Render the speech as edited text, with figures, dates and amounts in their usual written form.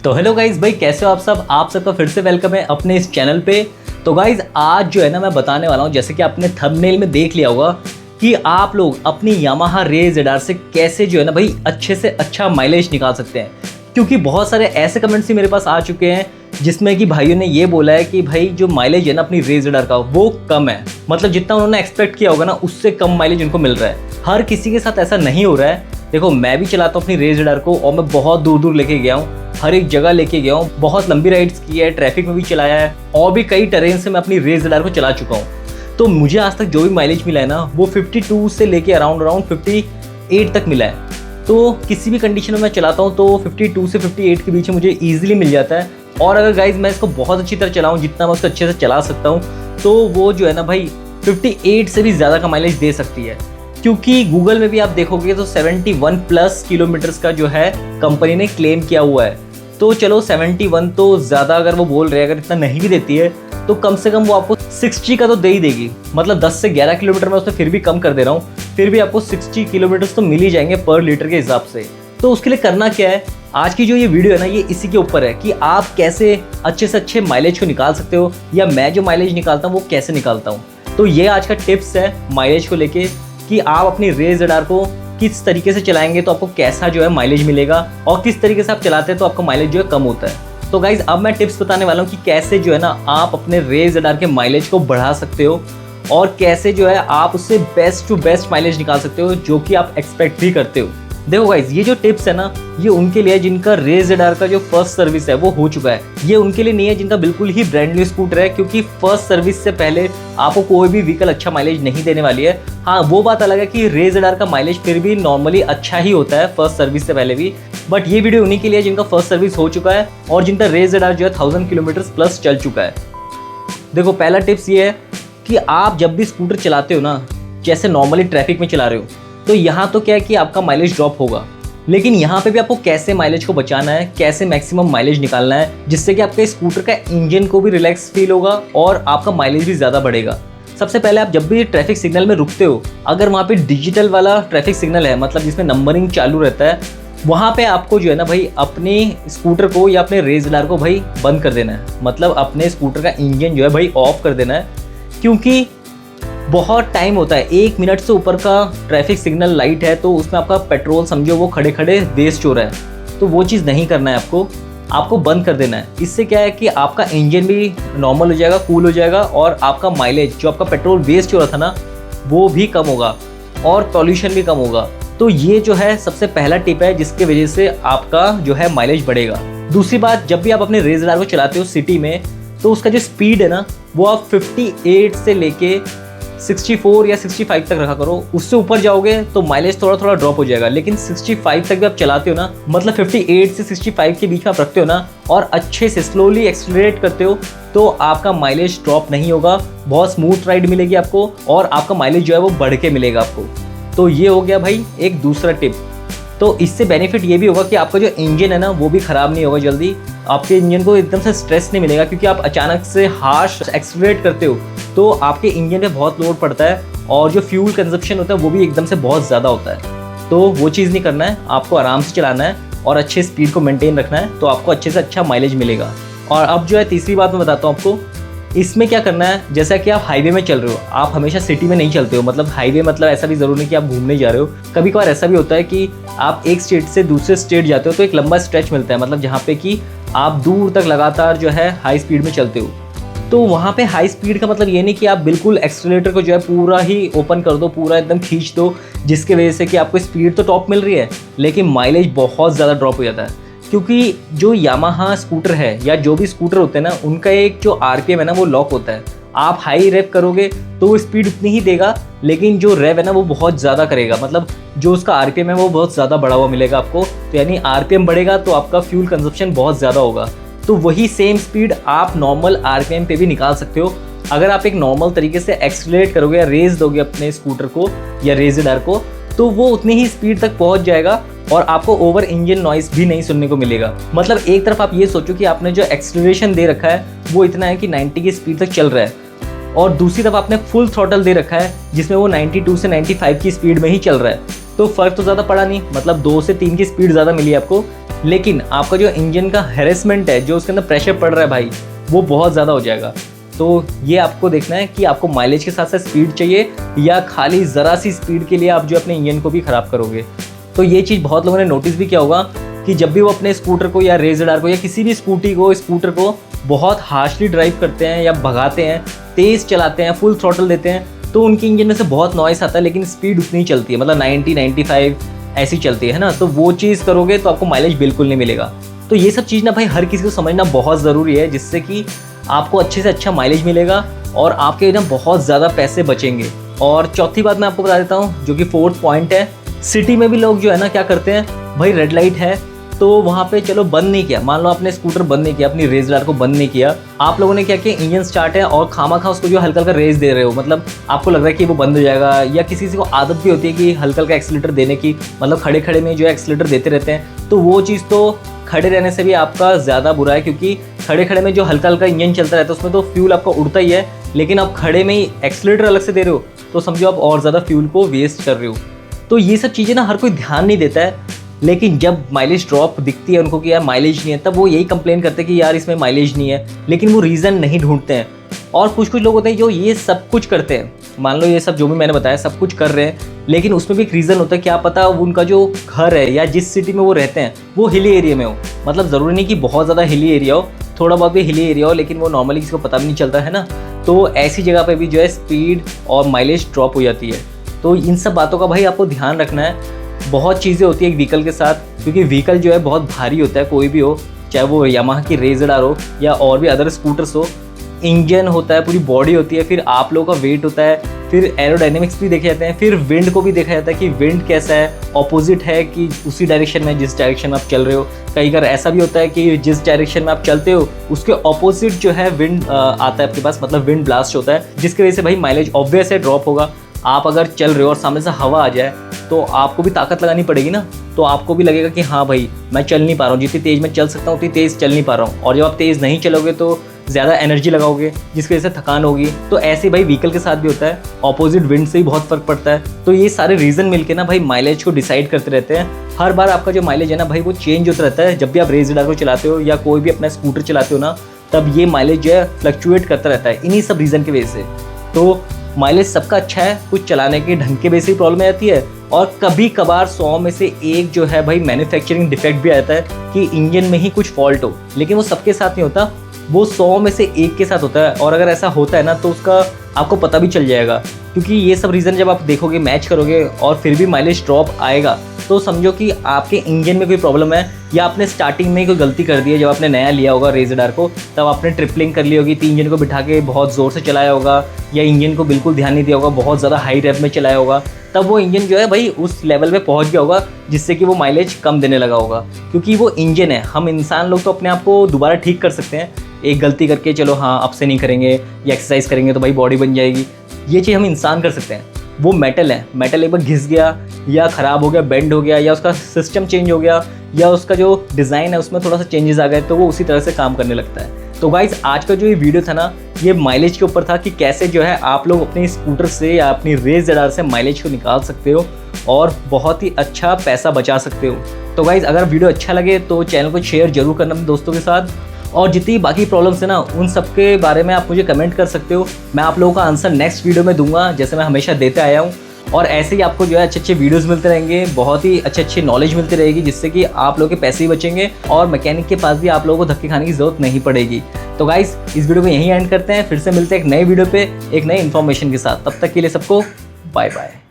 तो hello guys भाई, कैसे हो आप सब। आप सबका फिर से वेलकम है अपने इस चैनल पे। तो गाइज आज जो है ना मैं बताने वाला हूँ, जैसे कि आपने थंबनेल में देख लिया होगा कि आप लोग अपनी यामाहा रे ZR से कैसे जो है ना भाई अच्छे से अच्छा माइलेज निकाल सकते हैं। क्योंकि बहुत सारे ऐसे कमेंट्स ही मेरे पास आ चुके हैं जिसमें कि भाइयों ने ये बोला है कि भाई जो माइलेज है ना अपनी रे ZR का वो कम है, मतलब जितना उन्होंने एक्सपेक्ट किया होगा ना उससे कम माइलेज उनको मिल रहा है। हर किसी के साथ ऐसा नहीं हो रहा है। देखो, मैं भी चलाता हूँ अपनी रे ZR को और मैं बहुत दूर दूर लेके गया हूँ, हर एक जगह लेके गया हूँ, बहुत लंबी राइड्स की है, ट्रैफिक में भी चलाया है और भी कई टेरेन से मैं अपनी रे ZR को चला चुका हूँ। तो मुझे आज तक जो भी माइलेज मिला है ना वो 52 से लेके अराउंड 58 तक मिला है। तो किसी भी कंडीशन में मैं चलाता हूँ तो 52 से 58 के बीच में मुझे ईजिली मिल जाता है। और अगर गाइज मैं इसको बहुत अच्छी तरह चलाऊँ, जितना मैं उसको अच्छे से चला सकता हूँ, तो वो जो है ना भाई 58 से भी ज़्यादा का माइलेज दे सकती है। क्योंकि गूगल में भी आप देखोगे तो 71 प्लस किलोमीटर्स का जो है कंपनी ने क्लेम किया हुआ है। तो चलो 71 तो ज़्यादा अगर वो बोल रहे हैं, अगर इतना नहीं भी देती है तो कम से कम वो आपको 60 का तो दे ही देगी। मतलब 10 से 11 किलोमीटर में उसमें फिर भी कम कर दे रहा हूँ, फिर भी आपको 60 किलोमीटर्स तो मिल ही जाएंगे पर लीटर के हिसाब से। तो उसके लिए करना क्या है, आज की जो ये वीडियो है ना ये इसी के ऊपर है कि आप कैसे अच्छे से अच्छे माइलेज को निकाल सकते हो, या मैं जो माइलेज निकालता हूँ वो कैसे निकालता हूँ। तो ये आज का टिप्स है माइलेज को लेके कि आप अपनी रे ZR को किस तरीके से चलाएंगे तो आपको कैसा जो है माइलेज मिलेगा, और किस तरीके से आप चलाते हैं तो आपका माइलेज जो है कम होता है। तो गाइज अब मैं टिप्स बताने वाला हूँ कि कैसे जो है ना आप अपने रे ZR के माइलेज को बढ़ा सकते हो, और कैसे जो है आप उससे बेस्ट टू बेस्ट माइलेज निकाल सकते हो जो कि आप एक्सपेक्ट भी करते हो। देखो गाइज, ये जो टिप्स है ना ये उनके लिए जिनका रे ZR का जो फर्स्ट सर्विस है वो हो चुका है। ये उनके लिए नहीं है जिनका बिल्कुल ही ब्रांड न्यू स्कूटर है, क्योंकि फर्स्ट सर्विस से पहले आपको कोई भी व्हीकल अच्छा माइलेज नहीं देने वाली है। हाँ, वो बात अलग है कि रे ZR का माइलेज फिर भी नॉर्मली अच्छा ही होता है फर्स्ट सर्विस से पहले भी। बट ये वीडियो उन्हीं के लिए जिनका फर्स्ट सर्विस हो चुका है और जिनका रे ZR जो है 1000 किलोमीटर प्लस चल चुका है। देखो, पहला टिप्स ये है कि आप जब भी स्कूटर चलाते हो ना, जैसे नॉर्मली ट्रैफिक में चला रहे हो, तो यहाँ तो क्या है कि आपका माइलेज ड्रॉप होगा, लेकिन यहाँ पे भी आपको कैसे माइलेज को बचाना है, कैसे मैक्सिमम माइलेज निकालना है जिससे कि आपके स्कूटर का इंजन को भी रिलैक्स फील होगा और आपका माइलेज भी ज़्यादा बढ़ेगा। सबसे पहले आप जब भी ट्रैफिक सिग्नल में रुकते हो, अगर वहाँ पे डिजिटल वाला ट्रैफिक सिग्नल है, मतलब जिसमें नंबरिंग चालू रहता है, वहाँ पे आपको जो है ना भाई अपने स्कूटर को या अपने रे ZR को भाई बंद कर देना है। मतलब अपने स्कूटर का इंजन जो है भाई ऑफ कर देना है, क्योंकि बहुत टाइम होता है, 1 मिनट से ऊपर का ट्रैफिक सिग्नल लाइट है तो उसमें आपका पेट्रोल समझो वो खड़े खड़े वेस्ट हो रहा है। तो वो चीज़ नहीं करना है, आपको बंद कर देना है। इससे क्या है कि आपका इंजन भी नॉर्मल हो जाएगा, कूल हो जाएगा, और आपका माइलेज जो आपका पेट्रोल वेस्ट हो रहा था ना वो भी कम होगा और पॉल्यूशन भी कम होगा। तो ये जो है सबसे पहला टिप है जिसके वजह से आपका जो है माइलेज बढ़ेगा। दूसरी बात, जब भी आप अपने रे ZR को चलाते हो सिटी में, तो उसका जो स्पीड है ना वो आप 58 से लेके 64 या 65 तक रखा करो। उससे ऊपर जाओगे तो माइलेज थोड़ा थोड़ा ड्रॉप हो जाएगा, लेकिन 65 तक भी आप चलाते हो ना, मतलब 58 से 65 के बीच में आप रखते हो ना और अच्छे से स्लोली एक्सेलरेट करते हो, तो आपका माइलेज ड्रॉप नहीं होगा, बहुत स्मूथ राइड मिलेगी आपको और आपका माइलेज जो है वो बढ़ के मिलेगा आपको। तो ये हो गया भाई एक दूसरा टिप। तो इससे बेनिफिट ये भी होगा कि आपका जो इंजन है ना वो भी ख़राब नहीं होगा जल्दी, आपके इंजन को एकदम से स्ट्रेस नहीं मिलेगा, क्योंकि आप अचानक से हार्श एक्सेलरेट करते हो तो आपके इंजन पे बहुत लोड पड़ता है और जो फ्यूल कंजप्शन होता है वो भी एकदम से बहुत ज़्यादा होता है। तो वो चीज़ नहीं करना है, आपको आराम से चलाना है और अच्छे स्पीड को मेंटेन रखना है, तो आपको अच्छे से अच्छा माइलेज मिलेगा। और अब जो है तीसरी बात मैं बताता हूँ आपको, इसमें क्या करना है। जैसा कि आप हाईवे में चल रहे हो, आप हमेशा सिटी में नहीं चलते हो, मतलब हाईवे मतलब ऐसा भी ज़रूरी नहीं कि आप घूमने जा रहे हो। कभी कभार ऐसा भी होता है कि आप एक स्टेट से दूसरे स्टेट जाते हो तो एक लंबा स्ट्रेच मिलता है, मतलब जहाँ पे कि आप दूर तक लगातार जो है हाई स्पीड में चलते हो। तो वहाँ पे हाई स्पीड का मतलब ये नहीं कि आप बिल्कुल एक्सीलरेटर को जो है पूरा ही ओपन कर दो, पूरा एकदम खींच दो, जिसके वजह से कि आपको स्पीड तो टॉप मिल रही है लेकिन माइलेज बहुत ज़्यादा ड्रॉप हो जाता है। क्योंकि जो यामाहा स्कूटर है या जो भी स्कूटर होते हैं ना, उनका एक जो RPM है ना वो लॉक होता है। आप हाई रेव करोगे तो वो स्पीड उतनी ही देगा, लेकिन जो रेव है ना वो बहुत ज़्यादा करेगा, मतलब जो उसका RPM है वो बहुत ज़्यादा बढ़ा हुआ मिलेगा आपको। तो यानी RPM बढ़ेगा तो आपका फ्यूल कंजप्शन बहुत ज़्यादा होगा। तो वही सेम स्पीड आप नॉर्मल RPM पे भी निकाल सकते हो। अगर आप एक नॉर्मल तरीके से एक्सीलरेट करोगे या रेस दोगे अपने स्कूटर को या रे ZR को, तो वो उतनी ही स्पीड तक पहुंच जाएगा और आपको ओवर इंजन नॉइस भी नहीं सुनने को मिलेगा। मतलब एक तरफ आप ये सोचो कि आपने जो एक्सीलरेशन दे रखा है वो इतना है कि 90 की स्पीड तक चल रहा है, और दूसरी तरफ आपने फुल थ्रॉटल दे रखा है जिसमें वो 92 से 95 की स्पीड में ही चल रहा है। तो फ़र्क तो ज़्यादा पड़ा नहीं, मतलब 2 से 3 की स्पीड ज़्यादा मिली आपको, लेकिन आपका जो इंजन का हैरेसमेंट है, जो उसके अंदर प्रेशर पड़ रहा है भाई, वो बहुत ज़्यादा हो जाएगा। तो ये आपको देखना है कि आपको माइलेज के साथ साथ स्पीड चाहिए या खाली ज़रा सी स्पीड के लिए आप जो अपने इंजन को भी ख़राब करोगे। तो ये चीज़ बहुत लोगों ने नोटिस भी किया होगा कि जब भी वो अपने स्कूटर को या रेस राइडर को या किसी भी स्कूटर को बहुत हार्शली ड्राइव करते हैं या भगाते हैं, तेज़ चलाते हैं, फुल थ्रॉटल देते हैं, तो उनकी इंजन में से बहुत नॉइस आता है, लेकिन स्पीड उतनी ही चलती है, मतलब 90-95 ऐसी चलती है ना। तो वो चीज़ करोगे तो आपको माइलेज बिल्कुल नहीं मिलेगा। तो ये सब चीज़ ना भाई हर किसी को समझना बहुत ज़रूरी है, जिससे कि आपको अच्छे से अच्छा माइलेज मिलेगा और आपके ना बहुत ज़्यादा पैसे बचेंगे। और चौथी बात मैं आपको बता देता हूँ, जो कि 4th पॉइंट है। सिटी में भी लोग जो है ना क्या करते हैं, भाई रेड लाइट है तो वहाँ पे चलो बंद नहीं किया, मान लो आपने स्कूटर बंद नहीं किया, अपनी रेस राइडर को बंद नहीं किया, आप लोगों ने क्या किया, इंजन स्टार्ट है और खामा उसको जो हल्का हल्का रेस दे रहे हो, मतलब आपको लग रहा है कि वो बंद हो जाएगा। या किसी को आदत भी होती है कि हल्का हल्का एक्सीलेटर देने की, मतलब खड़े खड़े में जो है एक्सीलेटर देते रहते हैं। तो वो चीज़ तो खड़े रहने से भी आपका ज़्यादा बुरा है, क्योंकि खड़े खड़े में जो हल्का हल्का इंजन चलता रहता है उसमें तो फ्यूल आपका उड़ता ही है, लेकिन आप खड़े में ही एक्सीलेटर अलग से दे रहे हो तो समझो आप और ज़्यादा फ्यूल को वेस्ट कर रहे हो। तो ये सब चीज़ें ना हर कोई ध्यान नहीं देता है, लेकिन जब माइलेज ड्रॉप दिखती है उनको कि यार माइलेज नहीं है, तब वो यही कंप्लेन करते हैं कि यार इसमें माइलेज नहीं है, लेकिन वो रीज़न नहीं ढूंढते हैं। और कुछ लोग होते हैं जो ये सब कुछ करते हैं, मान लो ये सब जो भी मैंने बताया सब कुछ कर रहे हैं, लेकिन उसमें भी एक रीज़न होता है, क्या पता उनका जो घर है या जिस सिटी में वो रहते हैं वो हिली एरिया में हो, मतलब ज़रूरी नहीं कि बहुत ज़्यादा हिली एरिया हो, थोड़ा बहुत भी हिली एरिया हो, लेकिन वो नॉर्मली किसी को पता भी नहीं चलता है ना। तो ऐसी जगह पर भी जो है स्पीड और माइलेज ड्रॉप हो जाती है। तो इन सब बातों का भाई आपको ध्यान रखना है। बहुत चीज़ें होती है एक व्हीकल के साथ, क्योंकि व्हीकल जो है बहुत भारी होता है, कोई भी हो, चाहे वो यामाहा की रेस राइडर हो या और भी अदर स्कूटर्स हो। इंजन होता है, पूरी बॉडी होती है, फिर आप लोगों का वेट होता है, फिर एरोडायनेमिक्स भी देखे जाते हैं, फिर विंड को भी देखा जाता है कि विंड कैसा है, ऑपोजिट है कि उसी डायरेक्शन में जिस डायरेक्शन में आप चल रहे हो। कई बार ऐसा भी होता है कि जिस डायरेक्शन में आप चलते हो उसके ऑपोजिट जो है विंड आता है आपके पास, मतलब विंड ब्लास्ट होता है, जिसकी वजह से भाई माइलेज ऑब्वियस है ड्रॉप होगा। आप अगर चल रहे हो और सामने से हवा आ जाए तो आपको भी ताकत लगानी पड़ेगी ना, तो आपको भी लगेगा कि हाँ भाई मैं चल नहीं पा रहा हूँ, जितनी तेज़ मैं चल सकता हूँ उतनी तेज़ चल नहीं पा रहा हूँ। और जब आप तेज़ नहीं चलोगे तो ज़्यादा एनर्जी लगाओगे, जिसकी वजह से थकान होगी। तो ऐसे भाई व्हीकल के साथ भी होता है, ऑपोजिट विंड से ही बहुत फ़र्क पड़ता है। तो ये सारे रीज़न मिलके ना भाई माइलेज को डिसाइड करते रहते हैं। हर बार आपका जो माइलेज है ना भाई वो चेंज होता रहता है। जब भी आप रेस राइडर को चलाते हो या कोई भी अपना स्कूटर चलाते हो ना, तब ये माइलेज जो है फ्लक्चुएट करता रहता है इन्हीं सब रीज़न की वजह से। तो माइलेज सबका अच्छा है, कुछ चलाने के ढंग के वजह से प्रॉब्लम आती है, और कभी कभार 100 में से एक जो है भाई मैन्युफैक्चरिंग डिफेक्ट भी आता है कि इंजन में ही कुछ फॉल्ट हो, लेकिन वो सबके साथ नहीं होता, वो 100 में से एक के साथ होता है। और अगर ऐसा होता है ना तो उसका आपको पता भी चल जाएगा, क्योंकि ये सब रीज़न जब आप देखोगे, मैच करोगे और फिर भी माइलेज ड्रॉप आएगा, तो समझो कि आपके इंजन में कोई प्रॉब्लम है या आपने स्टार्टिंग में कोई गलती कर दी है। जब आपने नया लिया होगा रेस राइडर को, तब आपने ट्रिपलिंग कर ली होगी, तो इंजन को बिठा के बहुत ज़ोर से चलाया होगा या इंजन को बिल्कुल ध्यान नहीं दिया होगा, बहुत ज़्यादा हाई रेव में चलाया होगा, तब वो इंजन जो है भाई उस लेवल पे पहुंच गया होगा जिससे कि वो माइलेज कम देने लगा होगा। क्योंकि वो इंजन है, हम इंसान लोग तो अपने आप को दोबारा ठीक कर सकते हैं, एक गलती करके चलो हाँ अब से नहीं करेंगे या एक्सरसाइज करेंगे तो भाई बॉडी बन जाएगी, ये चीज़ हम इंसान कर सकते हैं। वो मेटल है, मेटल एक बार घिस गया या ख़राब हो गया, बेंड हो गया, या उसका सिस्टम चेंज हो गया, या उसका जो डिज़ाइन है उसमें थोड़ा सा चेंजेस आ गए, तो वो उसी तरह से काम करने लगता है। तो गाइस आज का जो ये वीडियो था ना, ये माइलेज के ऊपर था कि कैसे जो है आप लोग अपने स्कूटर से या अपनी रेस राइडर से माइलेज को निकाल सकते हो और बहुत ही अच्छा पैसा बचा सकते हो। तो गाइस अगर वीडियो अच्छा लगे तो चैनल को शेयर जरूर करना अपने दोस्तों के साथ, और जितनी बाकी प्रॉब्लम्स है ना उन सब के बारे में आप मुझे कमेंट कर सकते हो। मैं आप लोगों का आंसर नेक्स्ट वीडियो में दूंगा, जैसे मैं हमेशा देते आया हूँ। और ऐसे ही आपको जो है अच्छे अच्छे वीडियोस मिलते रहेंगे, बहुत ही अच्छी नॉलेज मिलती रहेगी, जिससे कि आप लोगों के पैसे भी बचेंगे और मैकेनिक के पास भी आप लोगों को धक्के खाने की ज़रूरत नहीं पड़ेगी। तो गाइस इस वीडियो को यहीं एंड करते हैं, फिर से मिलते हैं एक नए वीडियो पे एक नई इन्फॉर्मेशन के साथ। तब तक के लिए सबको बाय बाय।